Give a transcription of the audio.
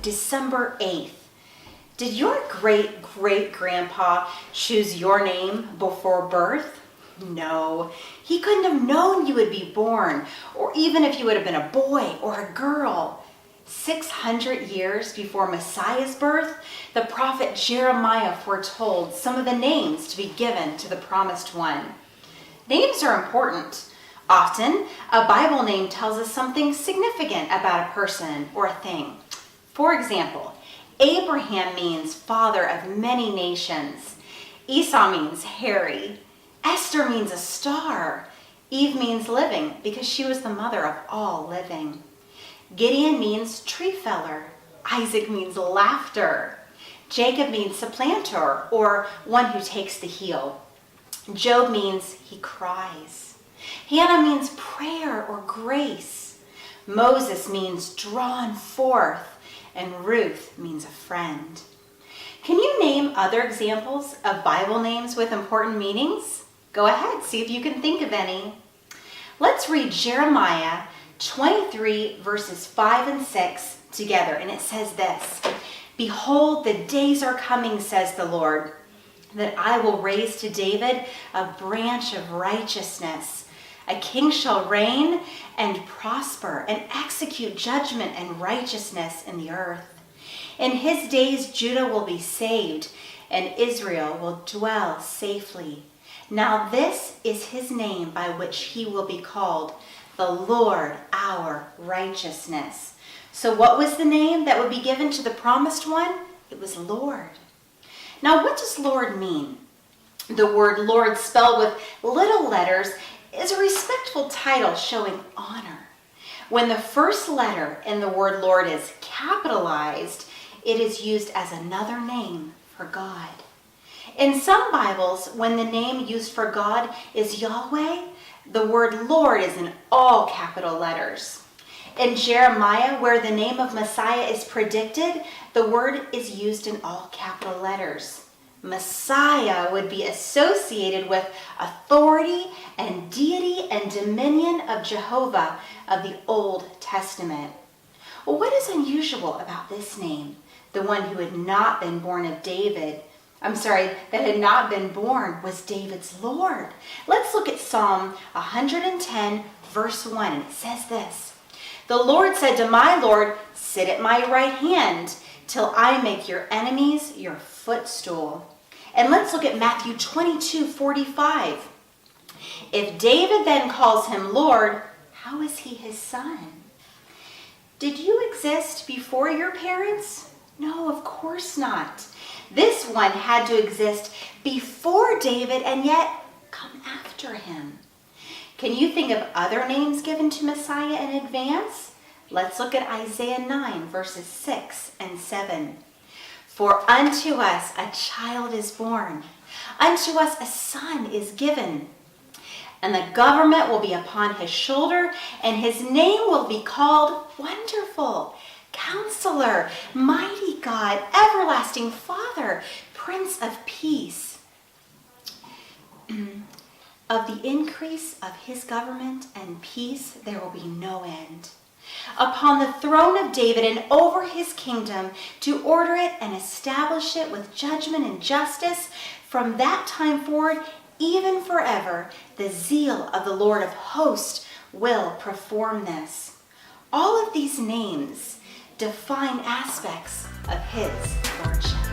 December 8th. Did your great-great-grandpa choose your name before birth? No, he couldn't have known you would be born, or even if you would have been a boy or a girl. 600 years before Messiah's birth, the prophet Jeremiah foretold some of the names to be given to the promised one. Names are important. Often, a Bible name tells us something significant about a person or a thing. For example, Abraham means father of many nations. Esau means hairy. Esther means a star. Eve means living because she was the mother of all living. Gideon means tree feller. Isaac means laughter. Jacob means supplanter, or one who takes the heel. Job means he cries. Hannah means prayer or grace. Moses means drawn forth. And Ruth means a friend. Can you name other examples of Bible names with important meanings? Go ahead, see if you can think of any. Let's read Jeremiah 23 verses 5 and 6 together, and it says this: "Behold, the days are coming, says the Lord, that I will raise to David a branch of righteousness. A king shall reign and prosper and execute judgment and righteousness in the earth. In his days Judah will be saved and Israel will dwell safely. Now this is his name by which he will be called, the Lord our righteousness." So what was the name that would be given to the promised one? It was Lord. Now what does Lord mean? The word Lord, spelled with little letters, is a respectful title showing honor. When the first letter in the word Lord is capitalized, it is used as another name for God. In some Bibles, when the name used for God is Yahweh, the word Lord is in all capital letters. In Jeremiah, where the name of Messiah is predicted, the word is used in all capital letters. Messiah would be associated with authority and deity and dominion of Jehovah of the Old Testament. Well, what is unusual about this name? The one who had not been born of David, that had not been born was David's Lord. Let's look at Psalm 110, verse 1, and it says this: "The Lord said to my Lord, sit at my right hand till I make your enemies your footstool." And let's look at Matthew 22:45. "If David then calls him Lord, how is he his son?" Did you exist before your parents? No, of course not. This one had to exist before David and yet come after him. Can you think of other names given to Messiah in advance? Let's look at Isaiah 9, verses 6 and 7. "For unto us a child is born, unto us a son is given, and the government will be upon his shoulder, and his name will be called Wonderful, Counselor, Mighty God, Everlasting Father, Prince of Peace. Of the increase of his government and peace there will be no end. Upon the throne of David and over his kingdom, to order it and establish it with judgment and justice from that time forward, even forever. The zeal of the Lord of hosts will perform this." All of these names define aspects of his lordship.